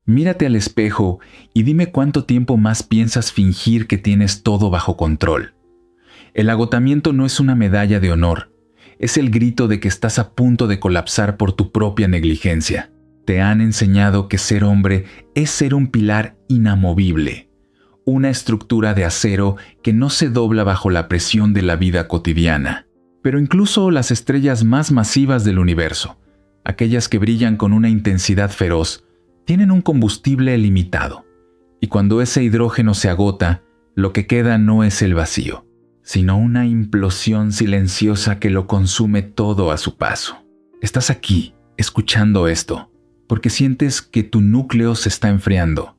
Mírate al espejo y dime cuánto tiempo más piensas fingir que tienes todo bajo control. El agotamiento no es una medalla de honor, es el grito de que estás a punto de colapsar por tu propia negligencia. Te han enseñado que ser hombre es ser un pilar inamovible, una estructura de acero que no se dobla bajo la presión de la vida cotidiana. Pero incluso las estrellas más masivas del universo, aquellas que brillan con una intensidad feroz, tienen un combustible limitado. Y cuando ese hidrógeno se agota, lo que queda no es el vacío, sino una implosión silenciosa que lo consume todo a su paso. Estás aquí, escuchando esto, porque sientes que tu núcleo se está enfriando.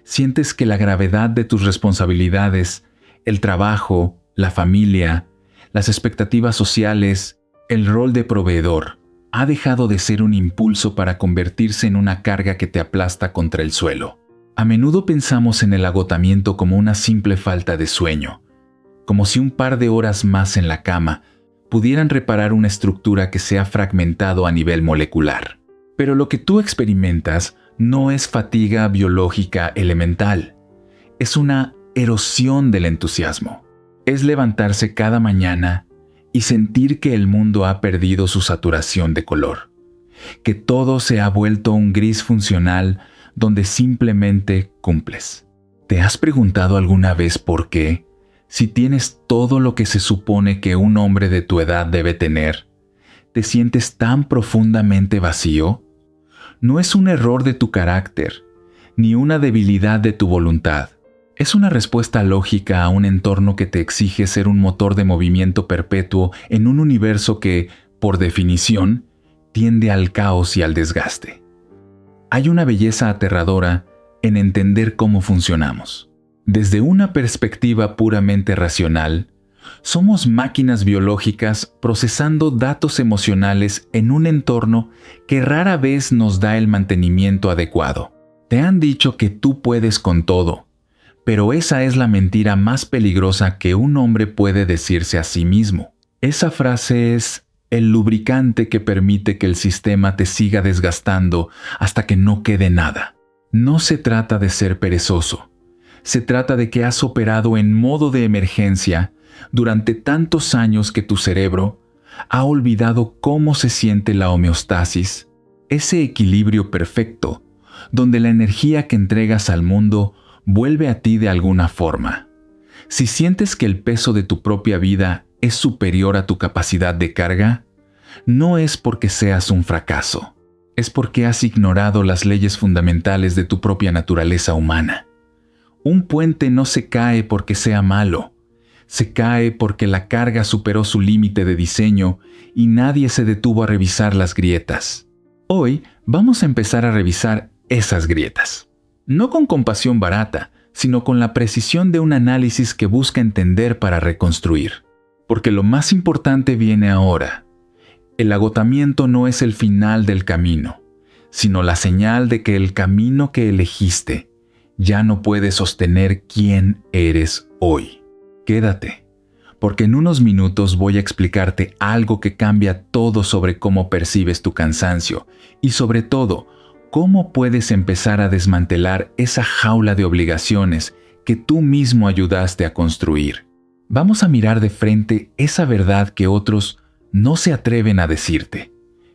Sientes que la gravedad de tus responsabilidades, el trabajo, la familia, las expectativas sociales, el rol de proveedor, ha dejado de ser un impulso para convertirse en una carga que te aplasta contra el suelo. A menudo pensamos en el agotamiento como una simple falta de sueño, como si un par de horas más en la cama pudieran reparar una estructura que se ha fragmentado a nivel molecular. Pero lo que tú experimentas no es fatiga biológica elemental, es una erosión del entusiasmo. Es levantarse cada mañana y sentir que el mundo ha perdido su saturación de color, que todo se ha vuelto un gris funcional donde simplemente cumples. ¿Te has preguntado alguna vez por qué, si tienes todo lo que se supone que un hombre de tu edad debe tener, te sientes tan profundamente vacío? No es un error de tu carácter, ni una debilidad de tu voluntad. Es una respuesta lógica a un entorno que te exige ser un motor de movimiento perpetuo en un universo que, por definición, tiende al caos y al desgaste. Hay una belleza aterradora en entender cómo funcionamos. Desde una perspectiva puramente racional, somos máquinas biológicas procesando datos emocionales en un entorno que rara vez nos da el mantenimiento adecuado. Te han dicho que tú puedes con todo, pero esa es la mentira más peligrosa que un hombre puede decirse a sí mismo. Esa frase es el lubricante que permite que el sistema te siga desgastando hasta que no quede nada. No se trata de ser perezoso. Se trata de que has operado en modo de emergencia durante tantos años que tu cerebro ha olvidado cómo se siente la homeostasis, ese equilibrio perfecto, donde la energía que entregas al mundo vuelve a ti de alguna forma. Si sientes que el peso de tu propia vida es superior a tu capacidad de carga, no es porque seas un fracaso, es porque has ignorado las leyes fundamentales de tu propia naturaleza humana. Un puente no se cae porque sea malo, se cae porque la carga superó su límite de diseño y nadie se detuvo a revisar las grietas. Hoy vamos a empezar a revisar esas grietas. No con compasión barata, sino con la precisión de un análisis que busca entender para reconstruir. Porque lo más importante viene ahora. El agotamiento no es el final del camino, sino la señal de que el camino que elegiste ya no puede sostener quién eres hoy. Quédate, porque en unos minutos voy a explicarte algo que cambia todo sobre cómo percibes tu cansancio y sobre todo, ¿cómo puedes empezar a desmantelar esa jaula de obligaciones que tú mismo ayudaste a construir? Vamos a mirar de frente esa verdad que otros no se atreven a decirte,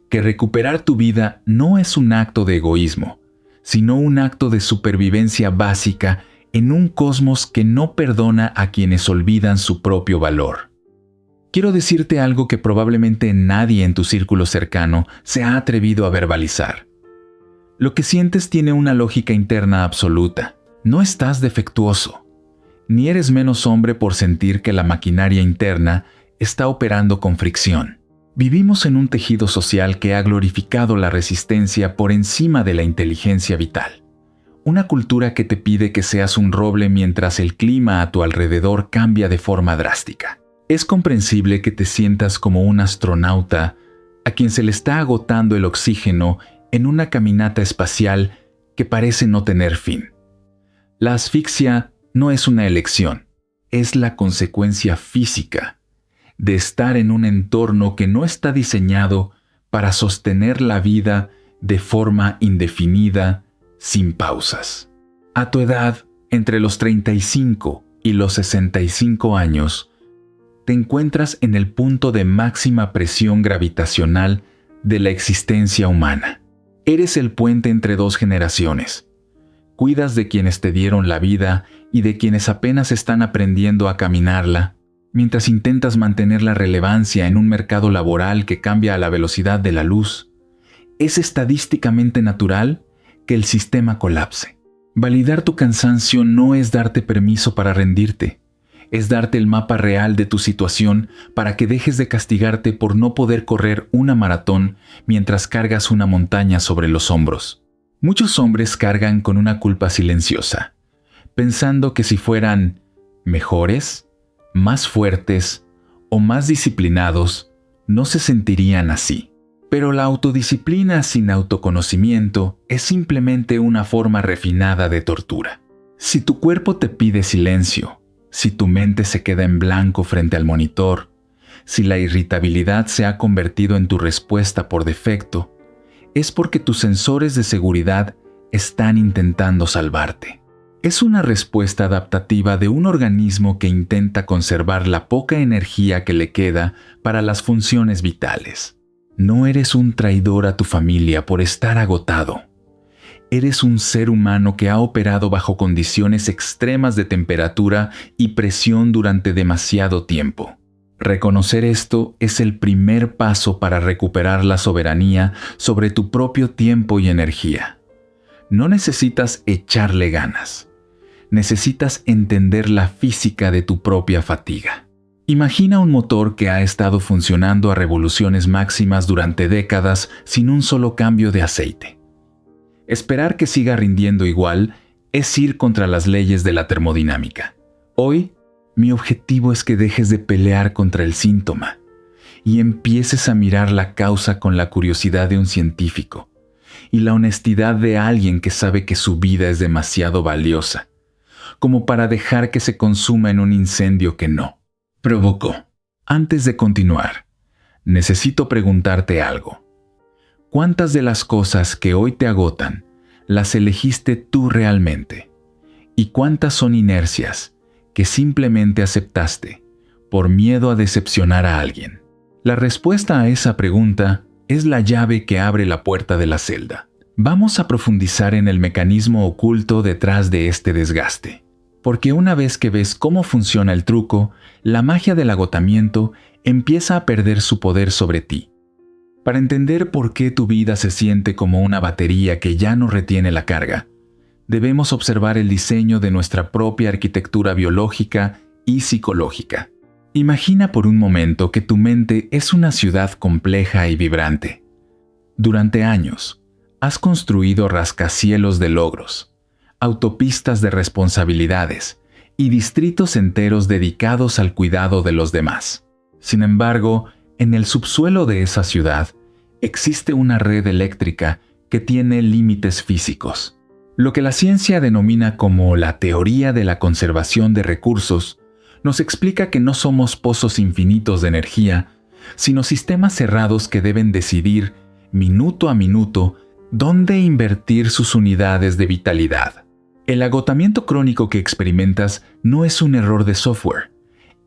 que recuperar tu vida no es un acto de egoísmo, sino un acto de supervivencia básica en un cosmos que no perdona a quienes olvidan su propio valor. Quiero decirte algo que probablemente nadie en tu círculo cercano se ha atrevido a verbalizar. Lo que sientes tiene una lógica interna absoluta. No estás defectuoso, ni eres menos hombre por sentir que la maquinaria interna está operando con fricción. Vivimos en un tejido social que ha glorificado la resistencia por encima de la inteligencia vital. Una cultura que te pide que seas un roble mientras el clima a tu alrededor cambia de forma drástica. Es comprensible que te sientas como un astronauta a quien se le está agotando el oxígeno en una caminata espacial que parece no tener fin. La asfixia no es una elección, es la consecuencia física de estar en un entorno que no está diseñado para sostener la vida de forma indefinida sin pausas. A tu edad, entre los 35 y los 65 años, te encuentras en el punto de máxima presión gravitacional de la existencia humana. Eres el puente entre dos generaciones. Cuidas de quienes te dieron la vida y de quienes apenas están aprendiendo a caminarla, mientras intentas mantener la relevancia en un mercado laboral que cambia a la velocidad de la luz. Es estadísticamente natural que el sistema colapse. Validar tu cansancio no es darte permiso para rendirte, es darte el mapa real de tu situación para que dejes de castigarte por no poder correr una maratón mientras cargas una montaña sobre los hombros. Muchos hombres cargan con una culpa silenciosa, pensando que si fueran mejores, más fuertes o más disciplinados, no se sentirían así. Pero la autodisciplina sin autoconocimiento es simplemente una forma refinada de tortura. Si tu cuerpo te pide silencio, si tu mente se queda en blanco frente al monitor, si la irritabilidad se ha convertido en tu respuesta por defecto, es porque tus sensores de seguridad están intentando salvarte. Es una respuesta adaptativa de un organismo que intenta conservar la poca energía que le queda para las funciones vitales. No eres un traidor a tu familia por estar agotado. Eres un ser humano que ha operado bajo condiciones extremas de temperatura y presión durante demasiado tiempo. Reconocer esto es el primer paso para recuperar la soberanía sobre tu propio tiempo y energía. No necesitas echarle ganas. Necesitas entender la física de tu propia fatiga. Imagina un motor que ha estado funcionando a revoluciones máximas durante décadas sin un solo cambio de aceite. Esperar que siga rindiendo igual es ir contra las leyes de la termodinámica. Hoy, mi objetivo es que dejes de pelear contra el síntoma y empieces a mirar la causa con la curiosidad de un científico y la honestidad de alguien que sabe que su vida es demasiado valiosa, como para dejar que se consuma en un incendio que no provocó. Antes de continuar, necesito preguntarte algo. ¿Cuántas de las cosas que hoy te agotan las elegiste tú realmente? ¿Y cuántas son inercias que simplemente aceptaste por miedo a decepcionar a alguien? La respuesta a esa pregunta es la llave que abre la puerta de la celda. Vamos a profundizar en el mecanismo oculto detrás de este desgaste, porque una vez que ves cómo funciona el truco, la magia del agotamiento empieza a perder su poder sobre ti. Para entender por qué tu vida se siente como una batería que ya no retiene la carga, debemos observar el diseño de nuestra propia arquitectura biológica y psicológica. Imagina por un momento que tu mente es una ciudad compleja y vibrante. Durante años, has construido rascacielos de logros, autopistas de responsabilidades y distritos enteros dedicados al cuidado de los demás. Sin embargo, en el subsuelo de esa ciudad existe una red eléctrica que tiene límites físicos. Lo que la ciencia denomina como la teoría de la conservación de recursos nos explica que no somos pozos infinitos de energía, sino sistemas cerrados que deben decidir, minuto a minuto, dónde invertir sus unidades de vitalidad. El agotamiento crónico que experimentas no es un error de software.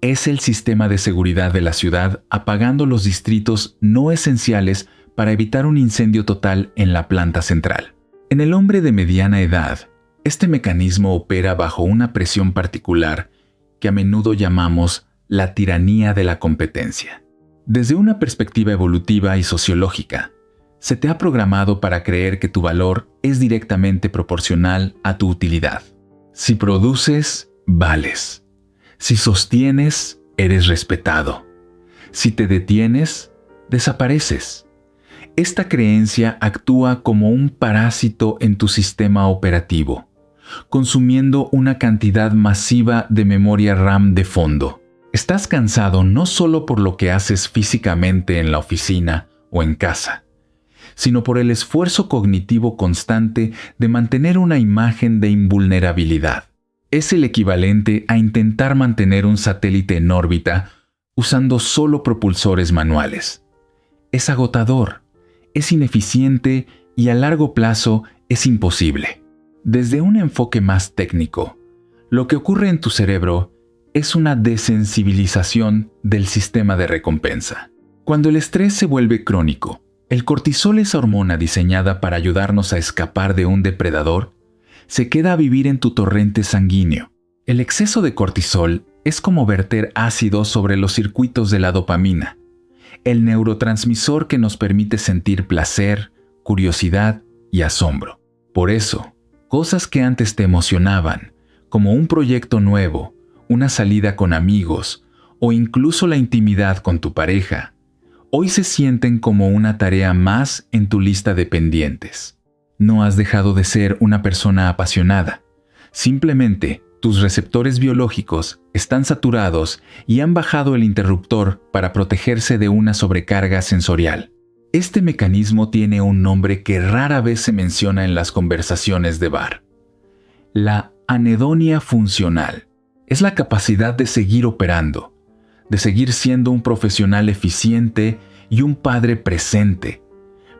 Es el sistema de seguridad de la ciudad apagando los distritos no esenciales para evitar un incendio total en la planta central. En el hombre de mediana edad, este mecanismo opera bajo una presión particular que a menudo llamamos la tiranía de la competencia. Desde una perspectiva evolutiva y sociológica, se te ha programado para creer que tu valor es directamente proporcional a tu utilidad. Si produces, vales. Si sostienes, eres respetado. Si te detienes, desapareces. Esta creencia actúa como un parásito en tu sistema operativo, consumiendo una cantidad masiva de memoria RAM de fondo. Estás cansado no solo por lo que haces físicamente en la oficina o en casa, sino por el esfuerzo cognitivo constante de mantener una imagen de invulnerabilidad. Es el equivalente a intentar mantener un satélite en órbita usando solo propulsores manuales. Es agotador, es ineficiente y a largo plazo es imposible. Desde un enfoque más técnico, lo que ocurre en tu cerebro es una desensibilización del sistema de recompensa. Cuando el estrés se vuelve crónico, el cortisol, esa hormona diseñada para ayudarnos a escapar de un depredador, se queda a vivir en tu torrente sanguíneo. El exceso de cortisol es como verter ácido sobre los circuitos de la dopamina, el neurotransmisor que nos permite sentir placer, curiosidad y asombro. Por eso, cosas que antes te emocionaban, como un proyecto nuevo, una salida con amigos o incluso la intimidad con tu pareja, hoy se sienten como una tarea más en tu lista de pendientes. No has dejado de ser una persona apasionada. Simplemente, tus receptores biológicos están saturados y han bajado el interruptor para protegerse de una sobrecarga sensorial. Este mecanismo tiene un nombre que rara vez se menciona en las conversaciones de bar. La anedonia funcional. Es la capacidad de seguir operando, de seguir siendo un profesional eficiente y un padre presente,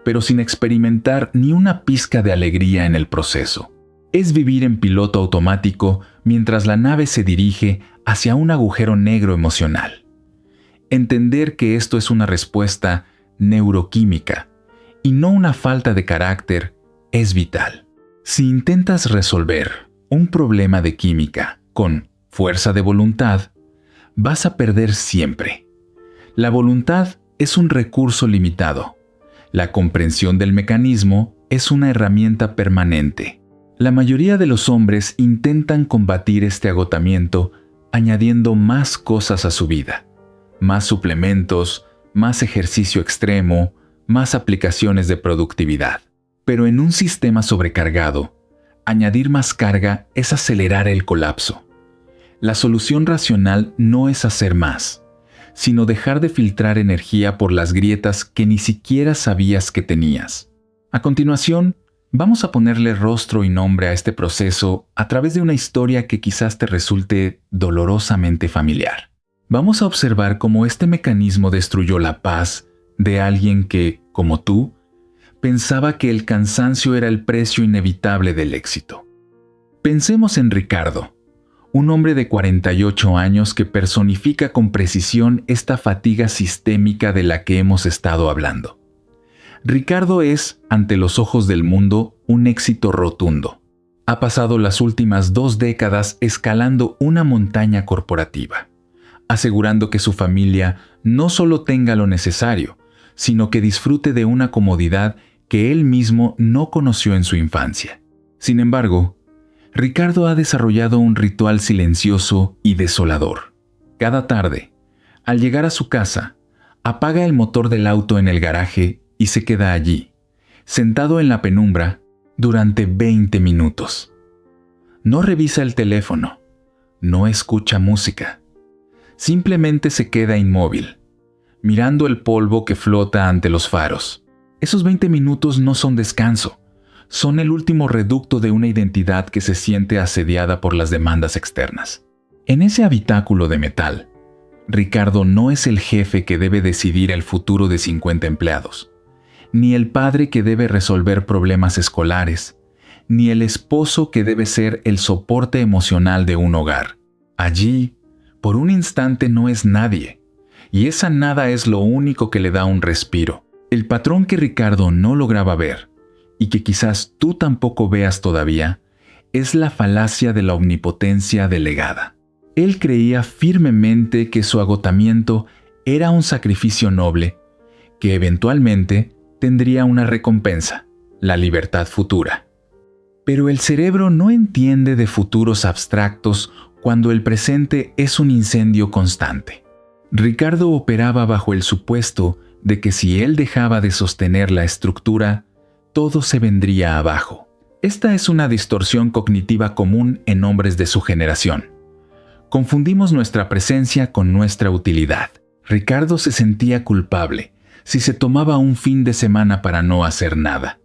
pero sin experimentar ni una pizca de alegría en el proceso. Es vivir en piloto automático mientras la nave se dirige hacia un agujero negro emocional. Entender que esto es una respuesta neuroquímica y no una falta de carácter es vital. Si intentas resolver un problema de química con fuerza de voluntad, vas a perder siempre. La voluntad es un recurso limitado. La comprensión del mecanismo es una herramienta permanente. La mayoría de los hombres intentan combatir este agotamiento añadiendo más cosas a su vida. Más suplementos, más ejercicio extremo, más aplicaciones de productividad. Pero en un sistema sobrecargado, añadir más carga es acelerar el colapso. La solución racional no es hacer más, sino dejar de filtrar energía por las grietas que ni siquiera sabías que tenías. A continuación, vamos a ponerle rostro y nombre a este proceso a través de una historia que quizás te resulte dolorosamente familiar. Vamos a observar cómo este mecanismo destruyó la paz de alguien que, como tú, pensaba que el cansancio era el precio inevitable del éxito. Pensemos en Ricardo, un hombre de 48 años que personifica con precisión esta fatiga sistémica de la que hemos estado hablando. Ricardo es, ante los ojos del mundo, un éxito rotundo. Ha pasado las últimas 2 décadas escalando una montaña corporativa, asegurando que su familia no solo tenga lo necesario, sino que disfrute de una comodidad que él mismo no conoció en su infancia. Sin embargo, Ricardo ha desarrollado un ritual silencioso y desolador. Cada tarde, al llegar a su casa, apaga el motor del auto en el garaje y se queda allí, sentado en la penumbra, durante 20 minutos. No revisa el teléfono, no escucha música. Simplemente se queda inmóvil, mirando el polvo que flota ante los faros. Esos 20 minutos no son descanso, son el último reducto de una identidad que se siente asediada por las demandas externas. En ese habitáculo de metal, Ricardo no es el jefe que debe decidir el futuro de 50 empleados, ni el padre que debe resolver problemas escolares, ni el esposo que debe ser el soporte emocional de un hogar. Allí, por un instante no es nadie, y esa nada es lo único que le da un respiro. El patrón que Ricardo no lograba ver, y que quizás tú tampoco veas todavía, es la falacia de la omnipotencia delegada. Él creía firmemente que su agotamiento era un sacrificio noble, que eventualmente tendría una recompensa, la libertad futura. Pero el cerebro no entiende de futuros abstractos cuando el presente es un incendio constante. Ricardo operaba bajo el supuesto de que si él dejaba de sostener la estructura, todo se vendría abajo. Esta es una distorsión cognitiva común en hombres de su generación. Confundimos nuestra presencia con nuestra utilidad. Ricardo se sentía culpable si se tomaba un fin de semana para no hacer nada,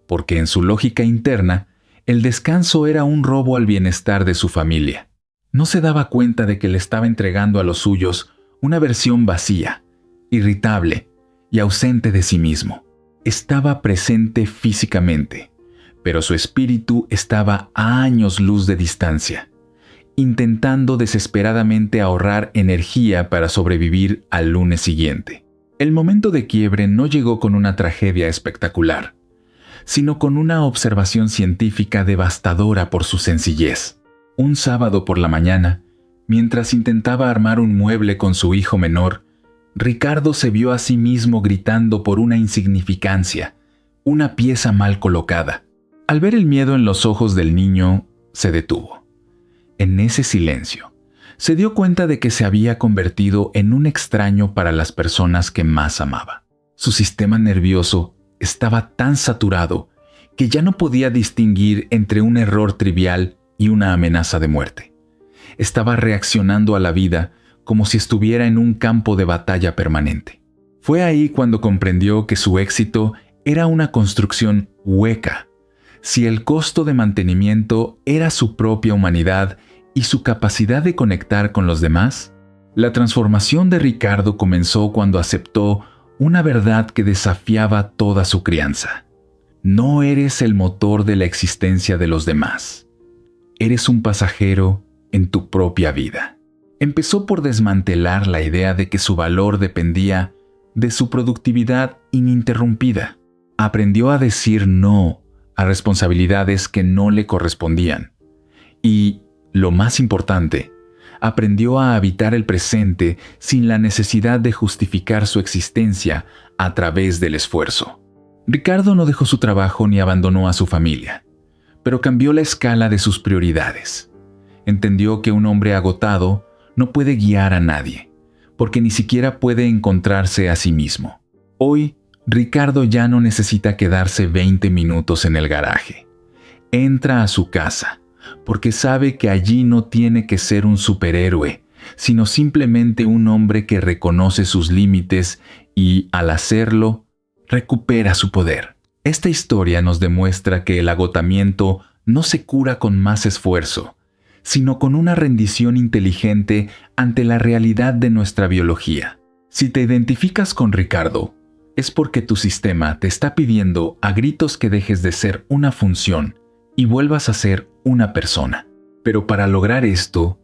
porque en su lógica interna, el descanso era un robo al bienestar de su familia. No se daba cuenta de que le estaba entregando a los suyos una versión vacía, irritable y ausente de sí mismo. Estaba presente físicamente, pero su espíritu estaba a años luz de distancia, intentando desesperadamente ahorrar energía para sobrevivir al lunes siguiente. El momento de quiebre no llegó con una tragedia espectacular, sino con una observación científica devastadora por su sencillez. Un sábado por la mañana, mientras intentaba armar un mueble con su hijo menor, Ricardo se vio a sí mismo gritando por una insignificancia, una pieza mal colocada. Al ver el miedo en los ojos del niño, se detuvo. En ese silencio, se dio cuenta de que se había convertido en un extraño para las personas que más amaba. Su sistema nervioso estaba tan saturado que ya no podía distinguir entre un error trivial y una amenaza de muerte. Estaba reaccionando a la vida como si estuviera en un campo de batalla permanente. Fue ahí cuando comprendió que su éxito era una construcción hueca. Si el costo de mantenimiento era su propia humanidad y su capacidad de conectar con los demás, la transformación de Ricardo comenzó cuando aceptó una verdad que desafiaba toda su crianza. No eres el motor de la existencia de los demás. Eres un pasajero en tu propia vida. Empezó por desmantelar la idea de que su valor dependía de su productividad ininterrumpida. Aprendió a decir no a responsabilidades que no le correspondían. Y, lo más importante, aprendió a habitar el presente sin la necesidad de justificar su existencia a través del esfuerzo. Ricardo no dejó su trabajo ni abandonó a su familia, pero cambió la escala de sus prioridades. Entendió que un hombre agotado no puede guiar a nadie, porque ni siquiera puede encontrarse a sí mismo. Hoy, Ricardo ya no necesita quedarse 20 minutos en el garaje. Entra a su casa, porque sabe que allí no tiene que ser un superhéroe, sino simplemente un hombre que reconoce sus límites y, al hacerlo, recupera su poder. Esta historia nos demuestra que el agotamiento no se cura con más esfuerzo, sino con una rendición inteligente ante la realidad de nuestra biología. Si te identificas con Ricardo, es porque tu sistema te está pidiendo a gritos que dejes de ser una función y vuelvas a ser una persona. Pero para lograr esto,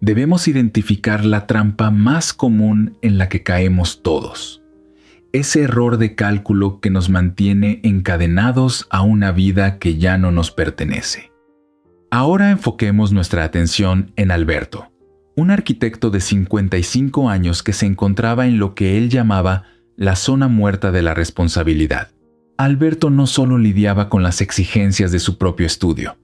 debemos identificar la trampa más común en la que caemos todos. Ese error de cálculo que nos mantiene encadenados a una vida que ya no nos pertenece. Ahora enfoquemos nuestra atención en Alberto, un arquitecto de 55 años que se encontraba en lo que él llamaba la zona muerta de la responsabilidad. Alberto no solo lidiaba con las exigencias de su propio estudio,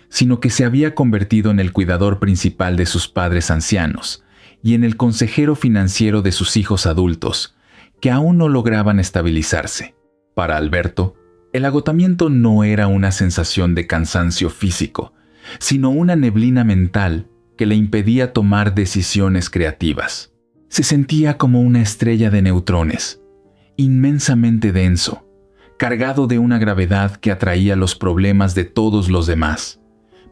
sino que se había convertido en el cuidador principal de sus padres ancianos y en el consejero financiero de sus hijos adultos, que aún no lograban estabilizarse. Para Alberto, el agotamiento no era una sensación de cansancio físico, sino una neblina mental que le impedía tomar decisiones creativas. Se sentía como una estrella de neutrones, inmensamente denso, cargado de una gravedad que atraía los problemas de todos los demás,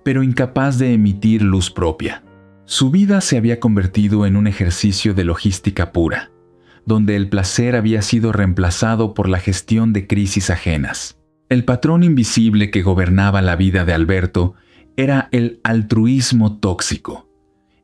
pero incapaz de emitir luz propia. Su vida se había convertido en un ejercicio de logística pura, donde el placer había sido reemplazado por la gestión de crisis ajenas. El patrón invisible que gobernaba la vida de Alberto era el altruismo tóxico.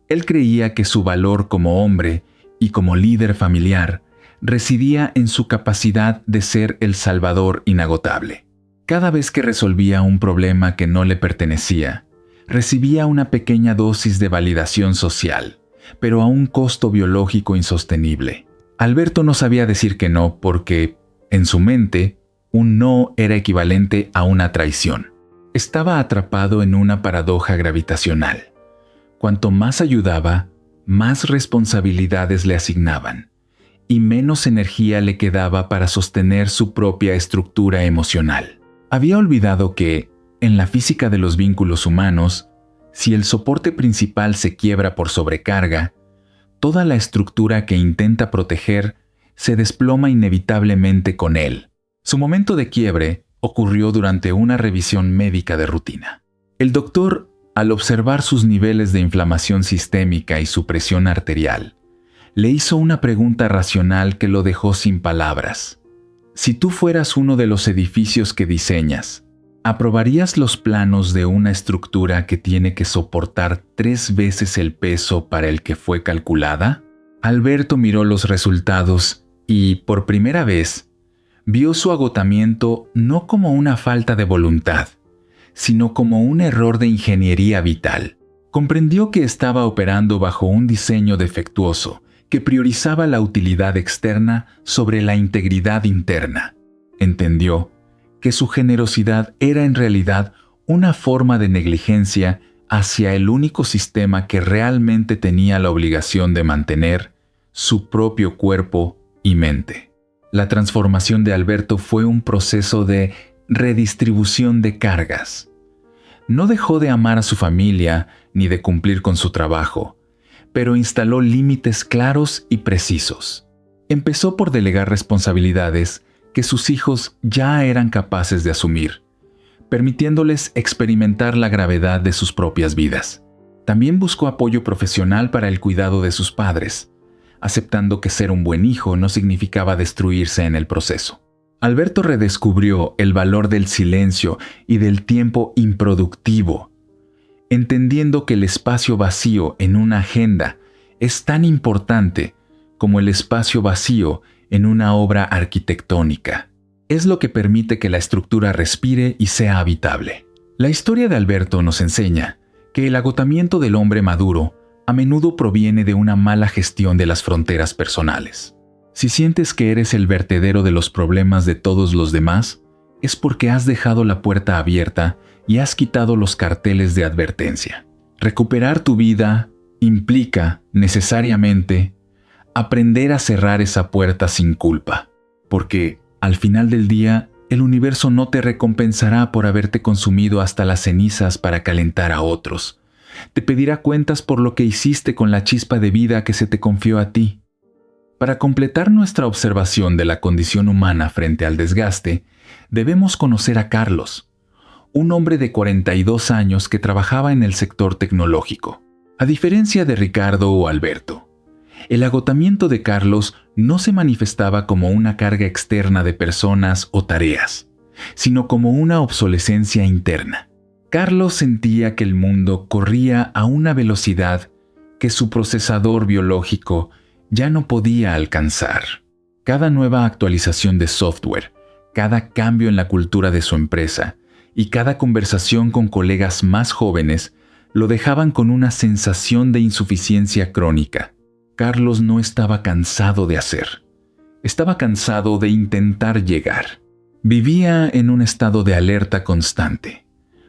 Él creía que su valor como hombre y como líder familiar residía en su capacidad de ser el salvador inagotable. Cada vez que resolvía un problema que no le pertenecía, recibía una pequeña dosis de validación social, pero a un costo biológico insostenible. Alberto no sabía decir que no porque, en su mente, un no era equivalente a una traición. Estaba atrapado en una paradoja gravitacional. Cuanto más ayudaba, más responsabilidades le asignaban, y menos energía le quedaba para sostener su propia estructura emocional. Había olvidado que, en la física de los vínculos humanos, si el soporte principal se quiebra por sobrecarga, toda la estructura que intenta proteger se desploma inevitablemente con él. Su momento de quiebre ocurrió durante una revisión médica de rutina. El doctor, al observar sus niveles de inflamación sistémica y su presión arterial, le hizo una pregunta racional que lo dejó sin palabras. Si tú fueras uno de los edificios que diseñas, ¿Aprobarías los planos de una estructura que tiene que soportar 3 veces el peso para el que fue calculada? Alberto miró los resultados y, por primera vez, vio su agotamiento no como una falta de voluntad, sino como un error de ingeniería vital. Comprendió que estaba operando bajo un diseño defectuoso que priorizaba la utilidad externa sobre la integridad interna. Entendió que su generosidad era en realidad una forma de negligencia hacia el único sistema que realmente tenía la obligación de mantener su propio cuerpo y mente. La transformación de Alberto fue un proceso de redistribución de cargas. No dejó de amar a su familia ni de cumplir con su trabajo, pero instaló límites claros y precisos. Empezó por delegar responsabilidades que sus hijos ya eran capaces de asumir, permitiéndoles experimentar la gravedad de sus propias vidas. También buscó apoyo profesional para el cuidado de sus padres, aceptando que ser un buen hijo no significaba destruirse en el proceso. Alberto redescubrió el valor del silencio y del tiempo improductivo, entendiendo que el espacio vacío en una agenda es tan importante como el espacio vacío en una obra arquitectónica. Es lo que permite que la estructura respire y sea habitable. La historia de Alberto nos enseña que el agotamiento del hombre maduro a menudo proviene de una mala gestión de las fronteras personales. Si sientes que eres el vertedero de los problemas de todos los demás, es porque has dejado la puerta abierta y has quitado los carteles de advertencia. Recuperar tu vida implica, necesariamente, aprender a cerrar esa puerta sin culpa, porque, al final del día, el universo no te recompensará por haberte consumido hasta las cenizas para calentar a otros. Te pedirá cuentas por lo que hiciste con la chispa de vida que se te confió a ti. Para completar nuestra observación de la condición humana frente al desgaste, debemos conocer a Carlos, un hombre de 42 años que trabajaba en el sector tecnológico. A diferencia de Ricardo o Alberto, el agotamiento de Carlos no se manifestaba como una carga externa de personas o tareas, sino como una obsolescencia interna. Carlos sentía que el mundo corría a una velocidad que su procesador biológico ya no podía alcanzar. Cada nueva actualización de software, cada cambio en la cultura de su empresa y cada conversación con colegas más jóvenes lo dejaban con una sensación de insuficiencia crónica. Carlos no estaba cansado de hacer. Estaba cansado de intentar llegar. Vivía en un estado de alerta constante,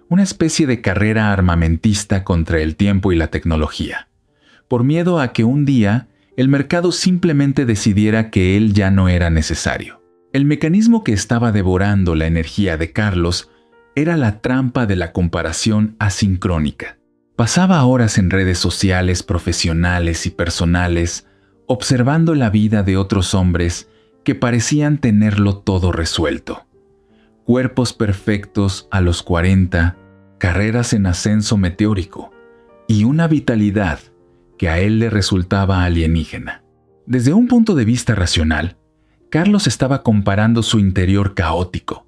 una especie de carrera armamentista contra el tiempo y la tecnología, por miedo a que un día el mercado simplemente decidiera que él ya no era necesario. El mecanismo que estaba devorando la energía de Carlos era la trampa de la comparación asincrónica. Pasaba horas en redes sociales, profesionales y personales, observando la vida de otros hombres que parecían tenerlo todo resuelto. Cuerpos perfectos a los 40, carreras en ascenso meteórico y una vitalidad que a él le resultaba alienígena. Desde un punto de vista racional, Carlos estaba comparando su interior caótico,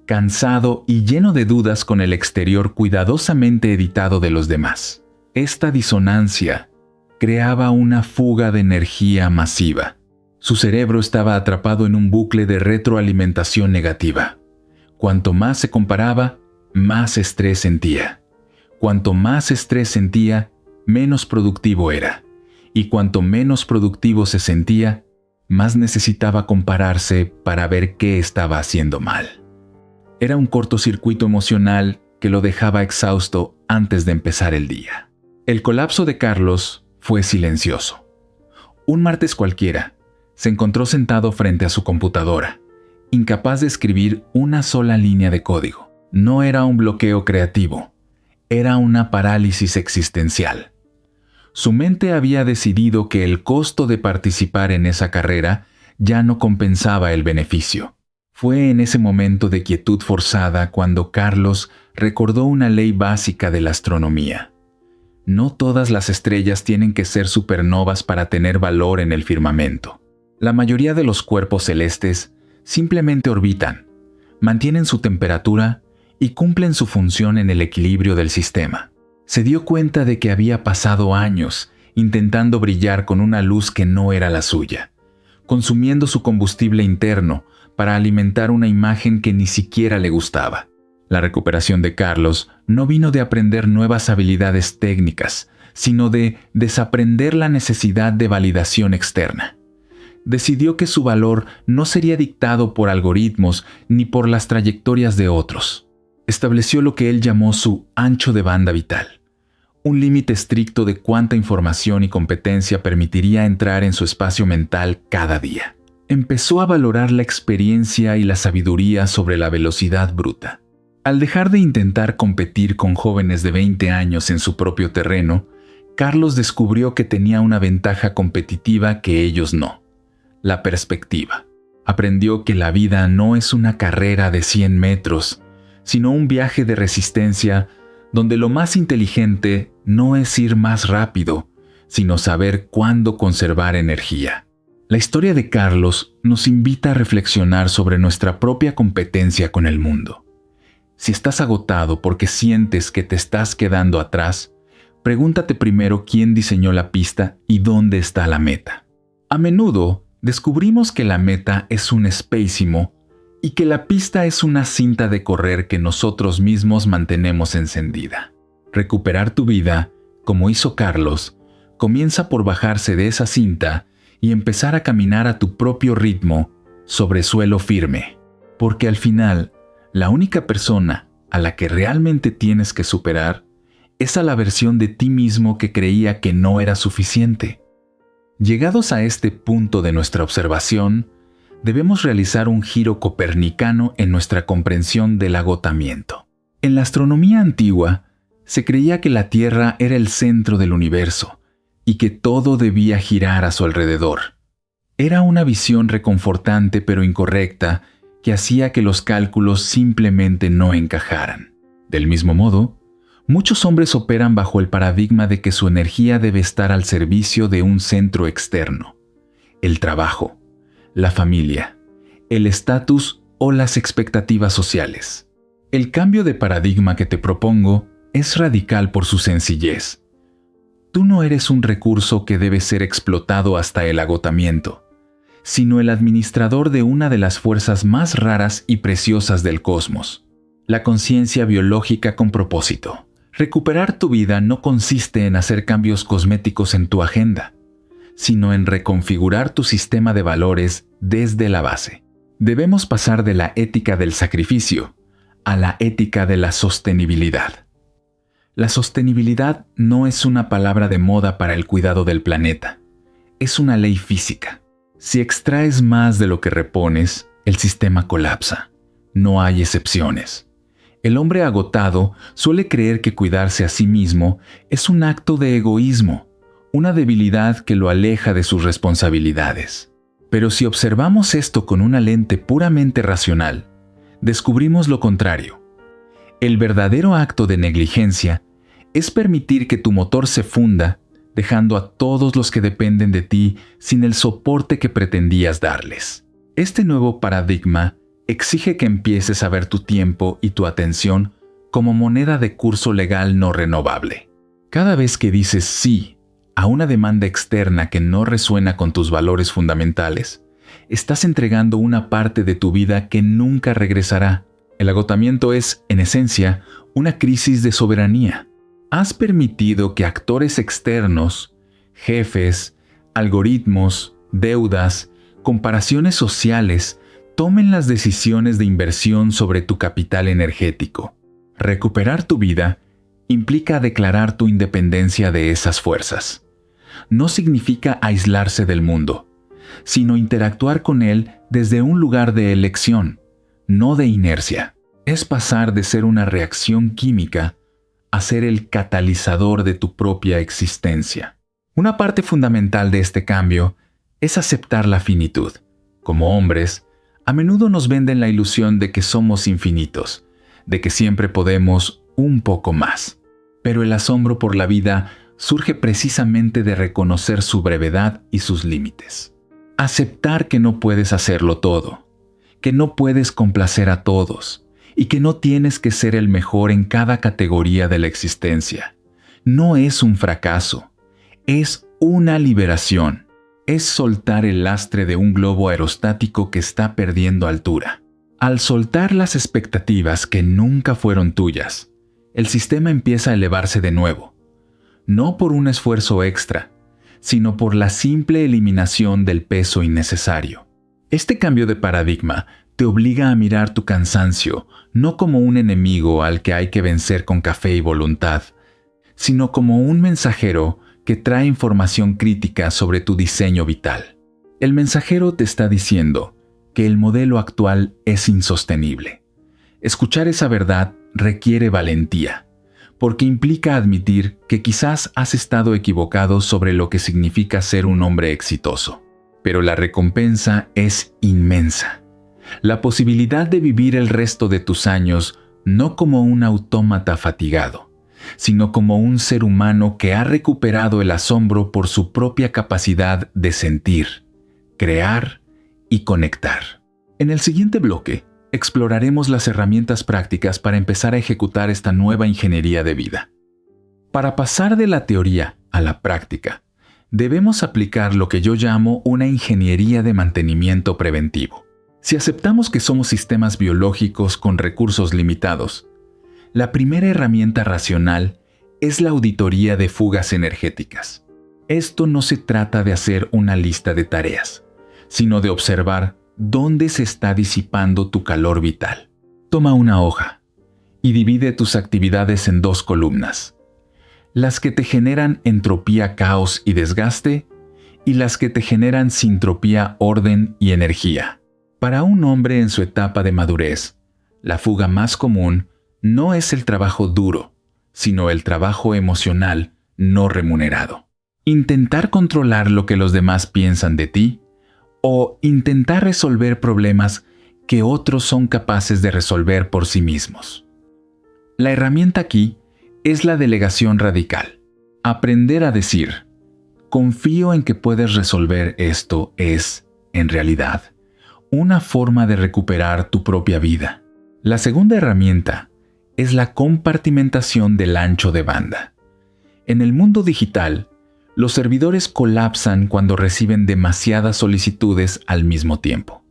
cansado y lleno de dudas con el exterior cuidadosamente editado de los demás. Esta disonancia creaba una fuga de energía masiva. Su cerebro estaba atrapado en un bucle de retroalimentación negativa. Cuanto más se comparaba, más estrés sentía. Cuanto más estrés sentía, menos productivo era. Y cuanto menos productivo se sentía, más necesitaba compararse para ver qué estaba haciendo mal. Era un cortocircuito emocional que lo dejaba exhausto antes de empezar el día. El colapso de Carlos fue silencioso. Un martes cualquiera, se encontró sentado frente a su computadora, incapaz de escribir una sola línea de código. No era un bloqueo creativo, era una parálisis existencial. Su mente había decidido que el costo de participar en esa carrera ya no compensaba el beneficio. Fue en ese momento de quietud forzada cuando Carlos recordó una ley básica de la astronomía. No todas las estrellas tienen que ser supernovas para tener valor en el firmamento. La mayoría de los cuerpos celestes simplemente orbitan, mantienen su temperatura y cumplen su función en el equilibrio del sistema. Se dio cuenta de que había pasado años intentando brillar con una luz que no era la suya, consumiendo su combustible interno para alimentar una imagen que ni siquiera le gustaba. La recuperación de Carlos no vino de aprender nuevas habilidades técnicas, sino de desaprender la necesidad de validación externa. Decidió que su valor no sería dictado por algoritmos ni por las trayectorias de otros. Estableció lo que él llamó su ancho de banda vital, un límite estricto de cuánta información y competencia permitiría entrar en su espacio mental cada día. Empezó a valorar la experiencia y la sabiduría sobre la velocidad bruta. Al dejar de intentar competir con jóvenes de 20 años en su propio terreno, Carlos descubrió que tenía una ventaja competitiva que ellos no: la perspectiva. Aprendió que la vida no es una carrera de 100 metros, sino un viaje de resistencia donde lo más inteligente no es ir más rápido, sino saber cuándo conservar energía. La historia de Carlos nos invita a reflexionar sobre nuestra propia competencia con el mundo. Si estás agotado porque sientes que te estás quedando atrás, pregúntate primero quién diseñó la pista y dónde está la meta. A menudo descubrimos que la meta es un espécimo y que la pista es una cinta de correr que nosotros mismos mantenemos encendida. Recuperar tu vida, como hizo Carlos, comienza por bajarse de esa cinta y empezar a caminar a tu propio ritmo sobre suelo firme, porque al final, la única persona a la que realmente tienes que superar es a la versión de ti mismo que creía que no era suficiente. Llegados a este punto de nuestra observación, debemos realizar un giro copernicano en nuestra comprensión del agotamiento. En la astronomía antigua, se creía que la Tierra era el centro del universo y que todo debía girar a su alrededor. Era una visión reconfortante pero incorrecta que hacía que los cálculos simplemente no encajaran. Del mismo modo, muchos hombres operan bajo el paradigma de que su energía debe estar al servicio de un centro externo: el trabajo, la familia, el estatus o las expectativas sociales. El cambio de paradigma que te propongo es radical por su sencillez. Tú no eres un recurso que debe ser explotado hasta el agotamiento, sino el administrador de una de las fuerzas más raras y preciosas del cosmos: la conciencia biológica con propósito. Recuperar tu vida no consiste en hacer cambios cosméticos en tu agenda, sino en reconfigurar tu sistema de valores desde la base. Debemos pasar de la ética del sacrificio a la ética de la sostenibilidad. La sostenibilidad no es una palabra de moda para el cuidado del planeta. Es una ley física. Si extraes más de lo que repones, el sistema colapsa. No hay excepciones. El hombre agotado suele creer que cuidarse a sí mismo es un acto de egoísmo, una debilidad que lo aleja de sus responsabilidades. Pero si observamos esto con una lente puramente racional, descubrimos lo contrario. El verdadero acto de negligencia es permitir que tu motor se funda, dejando a todos los que dependen de ti sin el soporte que pretendías darles. Este nuevo paradigma exige que empieces a ver tu tiempo y tu atención como moneda de curso legal no renovable. Cada vez que dices sí a una demanda externa que no resuena con tus valores fundamentales, estás entregando una parte de tu vida que nunca regresará. El agotamiento es, en esencia, una crisis de soberanía. Has permitido que actores externos, jefes, algoritmos, deudas, comparaciones sociales, tomen las decisiones de inversión sobre tu capital energético. Recuperar tu vida implica declarar tu independencia de esas fuerzas. No significa aislarse del mundo, sino interactuar con él desde un lugar de elección, no de inercia. Es pasar de ser una reacción química a ser el catalizador de tu propia existencia. Una parte fundamental de este cambio es aceptar la finitud. Como hombres, a menudo nos venden la ilusión de que somos infinitos, de que siempre podemos un poco más. Pero el asombro por la vida surge precisamente de reconocer su brevedad y sus límites. Aceptar que no puedes hacerlo todo, que no puedes complacer a todos y que no tienes que ser el mejor en cada categoría de la existencia. No es un fracaso, es una liberación. Es soltar el lastre de un globo aerostático que está perdiendo altura. Al soltar las expectativas que nunca fueron tuyas, el sistema empieza a elevarse de nuevo, no por un esfuerzo extra, sino por la simple eliminación del peso innecesario. Este cambio de paradigma te obliga a mirar tu cansancio no como un enemigo al que hay que vencer con café y voluntad, sino como un mensajero que trae información crítica sobre tu diseño vital. El mensajero te está diciendo que el modelo actual es insostenible. Escuchar esa verdad requiere valentía, porque implica admitir que quizás has estado equivocado sobre lo que significa ser un hombre exitoso. Pero la recompensa es inmensa. La posibilidad de vivir el resto de tus años no como un autómata fatigado, sino como un ser humano que ha recuperado el asombro por su propia capacidad de sentir, crear y conectar. En el siguiente bloque, exploraremos las herramientas prácticas para empezar a ejecutar esta nueva ingeniería de vida. Para pasar de la teoría a la práctica, debemos aplicar lo que yo llamo una ingeniería de mantenimiento preventivo. Si aceptamos que somos sistemas biológicos con recursos limitados, la primera herramienta racional es la auditoría de fugas energéticas. Esto no se trata de hacer una lista de tareas, sino de observar dónde se está disipando tu calor vital. Toma una hoja y divide tus actividades en 2 columnas: las que te generan entropía, caos y desgaste, y las que te generan sintropía, orden y energía. Para un hombre en su etapa de madurez, la fuga más común no es el trabajo duro, sino el trabajo emocional no remunerado. Intentar controlar lo que los demás piensan de ti, o intentar resolver problemas que otros son capaces de resolver por sí mismos. La herramienta aquí es la delegación radical. Aprender a decir, confío en que puedes resolver esto es, en realidad, una forma de recuperar tu propia vida. La segunda herramienta es la compartimentación del ancho de banda. En el mundo digital, los servidores colapsan cuando reciben demasiadas solicitudes al mismo tiempo.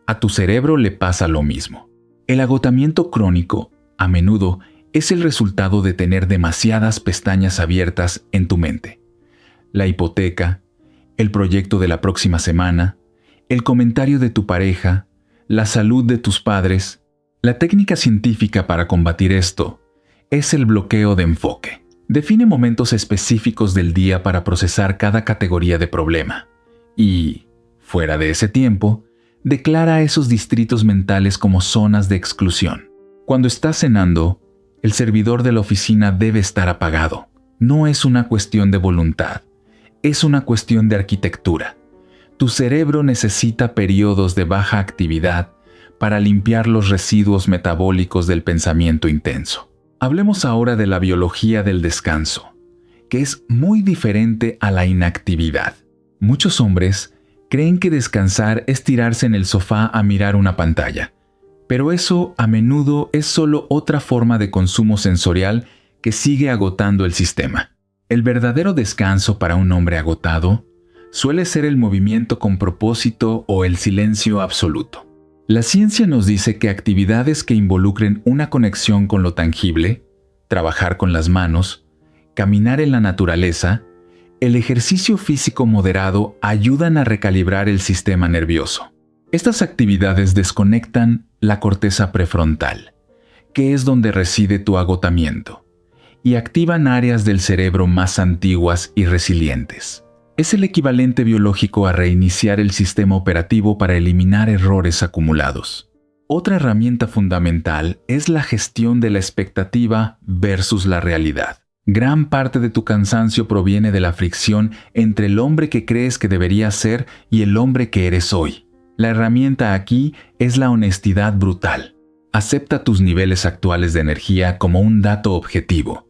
A tu cerebro le pasa lo mismo. El agotamiento crónico, a menudo, es el resultado de tener demasiadas pestañas abiertas en tu mente. La hipoteca, el proyecto de la próxima semana, el comentario de tu pareja, la salud de tus padres. La técnica científica para combatir esto es el bloqueo de enfoque. Define momentos específicos del día para procesar cada categoría de problema y, fuera de ese tiempo, declara esos distritos mentales como zonas de exclusión. Cuando estás cenando, el servidor de la oficina debe estar apagado. No es una cuestión de voluntad, es una cuestión de arquitectura. Tu cerebro necesita periodos de baja actividad para limpiar los residuos metabólicos del pensamiento intenso. Hablemos ahora de la biología del descanso, que es muy diferente a la inactividad. Muchos hombres creen que descansar es tirarse en el sofá a mirar una pantalla, pero eso a menudo es solo otra forma de consumo sensorial que sigue agotando el sistema. El verdadero descanso para un hombre agotado suele ser el movimiento con propósito o el silencio absoluto. La ciencia nos dice que actividades que involucren una conexión con lo tangible, trabajar con las manos, caminar en la naturaleza, el ejercicio físico moderado ayudan a recalibrar el sistema nervioso. Estas actividades desconectan la corteza prefrontal, que es donde reside tu agotamiento, y activan áreas del cerebro más antiguas y resilientes. Es el equivalente biológico a reiniciar el sistema operativo para eliminar errores acumulados. Otra herramienta fundamental es la gestión de la expectativa versus la realidad. Gran parte de tu cansancio proviene de la fricción entre el hombre que crees que deberías ser y el hombre que eres hoy. La herramienta aquí es la honestidad brutal. Acepta tus niveles actuales de energía como un dato objetivo,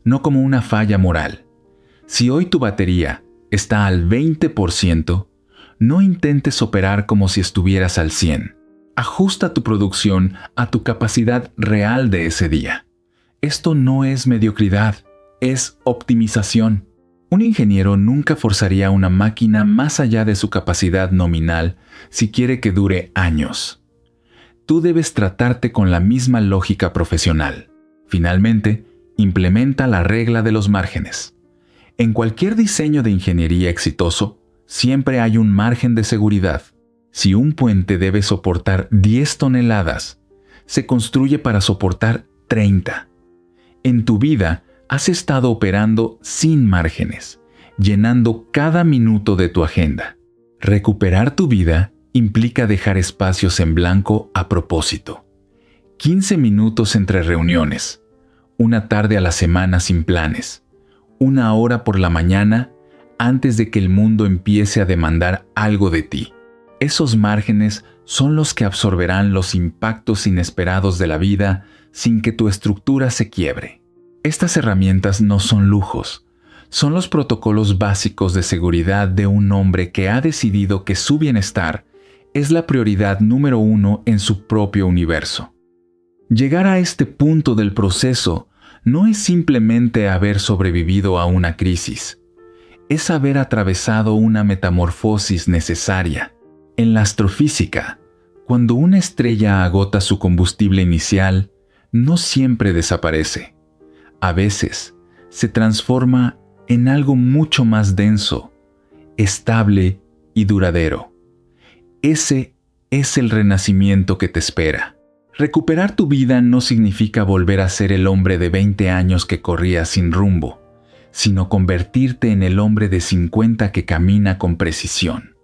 no como una falla moral. Si hoy tu batería está al 20%, no intentes operar como si estuvieras al 100%. Ajusta tu producción a tu capacidad real de ese día. Esto no es mediocridad, es optimización. Un ingeniero nunca forzaría una máquina más allá de su capacidad nominal si quiere que dure años. Tú debes tratarte con la misma lógica profesional. Finalmente, implementa la regla de los márgenes. En cualquier diseño de ingeniería exitoso, siempre hay un margen de seguridad. Si un puente debe soportar 10 toneladas, se construye para soportar 30. En tu vida, has estado operando sin márgenes, llenando cada minuto de tu agenda. Recuperar tu vida implica dejar espacios en blanco a propósito. 15 minutos entre reuniones, una tarde a la semana sin planes, una hora por la mañana antes de que el mundo empiece a demandar algo de ti. Esos márgenes son los que absorberán los impactos inesperados de la vida sin que tu estructura se quiebre. Estas herramientas no son lujos, son los protocolos básicos de seguridad de un hombre que ha decidido que su bienestar es la prioridad número 1 en su propio universo. Llegar a este punto del proceso no es simplemente haber sobrevivido a una crisis, es haber atravesado una metamorfosis necesaria. En la astrofísica, cuando una estrella agota su combustible inicial, no siempre desaparece. A veces, se transforma en algo mucho más denso, estable y duradero. Ese es el renacimiento que te espera. Recuperar tu vida no significa volver a ser el hombre de 20 años que corría sin rumbo, sino convertirte en el hombre de 50 que camina con precisión.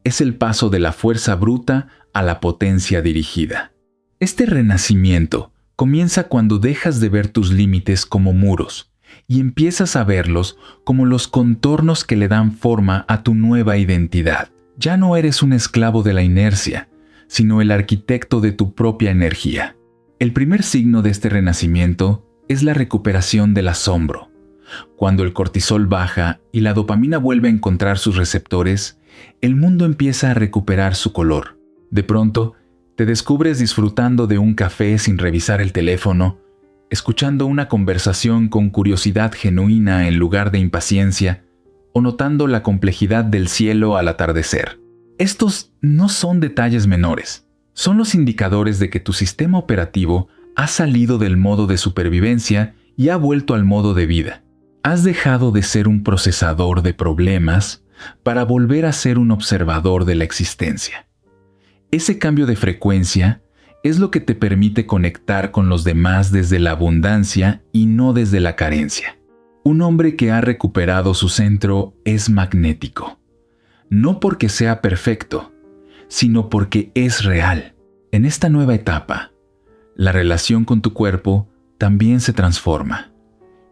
Es el paso de la fuerza bruta a la potencia dirigida. Este renacimiento comienza cuando dejas de ver tus límites como muros y empiezas a verlos como los contornos que le dan forma a tu nueva identidad. Ya no eres un esclavo de la inercia, sino el arquitecto de tu propia energía. El primer signo de este renacimiento es la recuperación del asombro. Cuando el cortisol baja y la dopamina vuelve a encontrar sus receptores, el mundo empieza a recuperar su color. De pronto, te descubres disfrutando de un café sin revisar el teléfono, escuchando una conversación con curiosidad genuina en lugar de impaciencia, o notando la complejidad del cielo al atardecer. Estos no son detalles menores, son los indicadores de que tu sistema operativo ha salido del modo de supervivencia y ha vuelto al modo de vida. Has dejado de ser un procesador de problemas para volver a ser un observador de la existencia. Ese cambio de frecuencia es lo que te permite conectar con los demás desde la abundancia y no desde la carencia. Un hombre que ha recuperado su centro es magnético, no porque sea perfecto, sino porque es real. En esta nueva etapa, la relación con tu cuerpo también se transforma.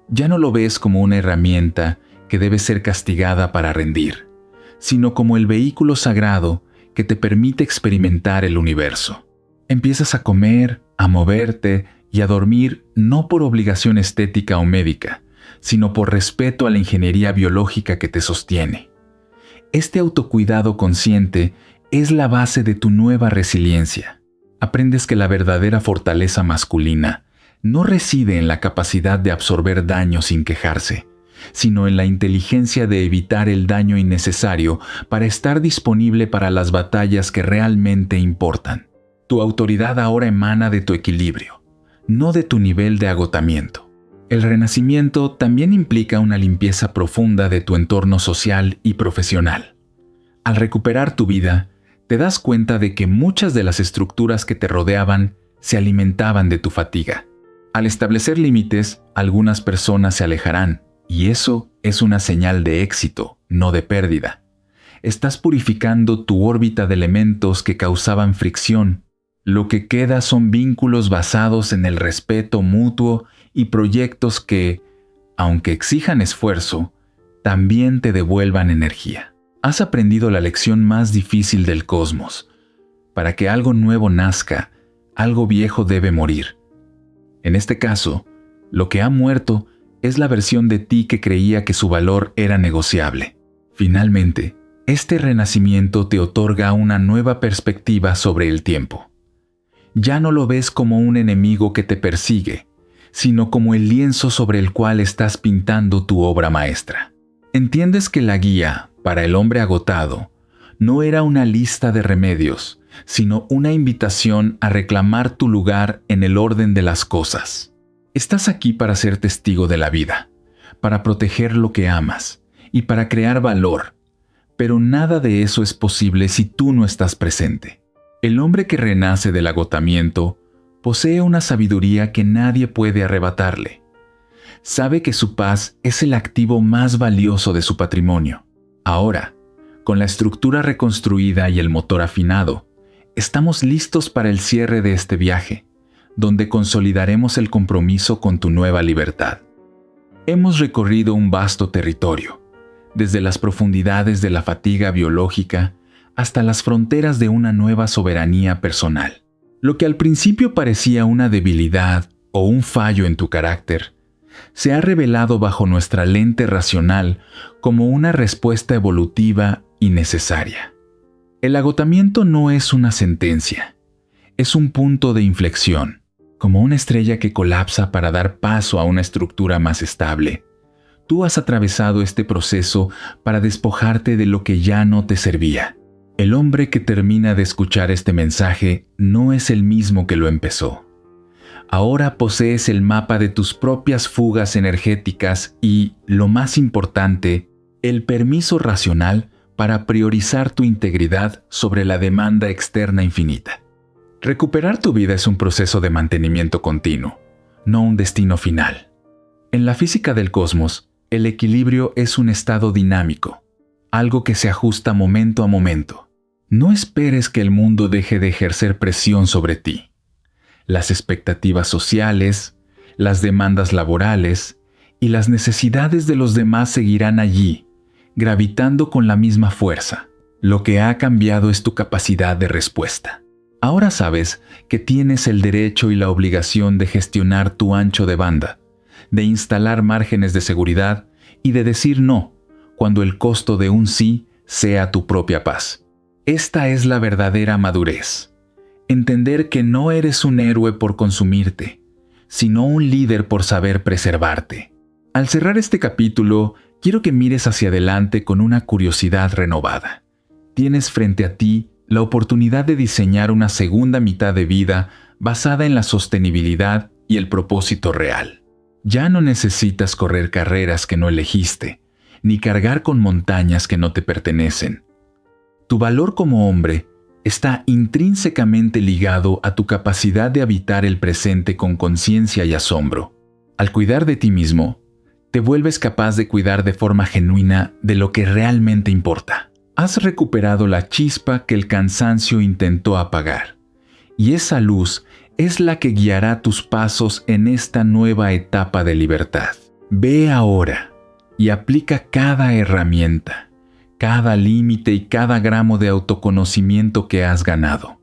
Ya no lo ves como una herramienta que debe ser castigada para rendir, sino como el vehículo sagrado que te permite experimentar el universo. Empiezas a comer, a moverte y a dormir no por obligación estética o médica, sino por respeto a la ingeniería biológica que te sostiene. Este autocuidado consciente es la base de tu nueva resiliencia. Aprendes que la verdadera fortaleza masculina no reside en la capacidad de absorber daño sin quejarse, sino en la inteligencia de evitar el daño innecesario para estar disponible para las batallas que realmente importan. Tu autoridad ahora emana de tu equilibrio, no de tu nivel de agotamiento. El renacimiento también implica una limpieza profunda de tu entorno social y profesional. Al recuperar tu vida, te das cuenta de que muchas de las estructuras que te rodeaban se alimentaban de tu fatiga. Al establecer límites, algunas personas se alejarán, y eso es una señal de éxito, no de pérdida. Estás purificando tu órbita de elementos que causaban fricción. Lo que queda son vínculos basados en el respeto mutuo y proyectos que, aunque exijan esfuerzo, también te devuelvan energía. Has aprendido la lección más difícil del cosmos. Para que algo nuevo nazca, algo viejo debe morir. En este caso, lo que ha muerto es la versión de ti que creía que su valor era negociable. Finalmente, este renacimiento te otorga una nueva perspectiva sobre el tiempo. Ya no lo ves como un enemigo que te persigue, sino como el lienzo sobre el cual estás pintando tu obra maestra. Entiendes que la guía, para el hombre agotado, no era una lista de remedios, sino una invitación a reclamar tu lugar en el orden de las cosas. Estás aquí para ser testigo de la vida, para proteger lo que amas y para crear valor, pero nada de eso es posible si tú no estás presente. El hombre que renace del agotamiento posee una sabiduría que nadie puede arrebatarle. Sabe que su paz es el activo más valioso de su patrimonio. Ahora, con la estructura reconstruida y el motor afinado, estamos listos para el cierre de este viaje, donde consolidaremos el compromiso con tu nueva libertad. Hemos recorrido un vasto territorio, desde las profundidades de la fatiga biológica hasta las fronteras de una nueva soberanía personal. Lo que al principio parecía una debilidad o un fallo en tu carácter, se ha revelado bajo nuestra lente racional como una respuesta evolutiva y necesaria. El agotamiento no es una sentencia, es un punto de inflexión, como una estrella que colapsa para dar paso a una estructura más estable. Tú has atravesado este proceso para despojarte de lo que ya no te servía. El hombre que termina de escuchar este mensaje no es el mismo que lo empezó. Ahora posees el mapa de tus propias fugas energéticas y, lo más importante, el permiso racional para priorizar tu integridad sobre la demanda externa infinita. Recuperar tu vida es un proceso de mantenimiento continuo, no un destino final. En la física del cosmos, el equilibrio es un estado dinámico, algo que se ajusta momento a momento. No esperes que el mundo deje de ejercer presión sobre ti. Las expectativas sociales, las demandas laborales y las necesidades de los demás seguirán allí, gravitando con la misma fuerza. Lo que ha cambiado es tu capacidad de respuesta. Ahora sabes que tienes el derecho y la obligación de gestionar tu ancho de banda, de instalar márgenes de seguridad y de decir no, cuando el costo de un sí sea tu propia paz. Esta es la verdadera madurez. Entender que no eres un héroe por consumirte, sino un líder por saber preservarte. Al cerrar este capítulo, quiero que mires hacia adelante con una curiosidad renovada. Tienes frente a ti la oportunidad de diseñar una segunda mitad de vida basada en la sostenibilidad y el propósito real. Ya no necesitas correr carreras que no elegiste, ni cargar con montañas que no te pertenecen. Tu valor como hombre está intrínsecamente ligado a tu capacidad de habitar el presente con conciencia y asombro. Al cuidar de ti mismo, te vuelves capaz de cuidar de forma genuina de lo que realmente importa. Has recuperado la chispa que el cansancio intentó apagar, y esa luz es la que guiará tus pasos en esta nueva etapa de libertad. Ve ahora y aplica cada herramienta, cada límite y cada gramo de autoconocimiento que has ganado,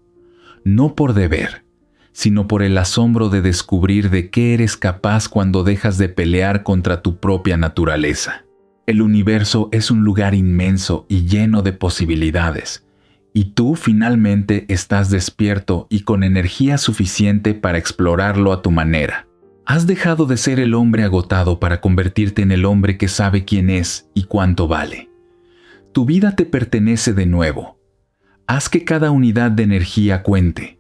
no por deber, sino por el asombro de descubrir de qué eres capaz cuando dejas de pelear contra tu propia naturaleza. El universo es un lugar inmenso y lleno de posibilidades, y tú finalmente estás despierto y con energía suficiente para explorarlo a tu manera. Has dejado de ser el hombre agotado para convertirte en el hombre que sabe quién es y cuánto vale. Tu vida te pertenece de nuevo. Haz que cada unidad de energía cuente.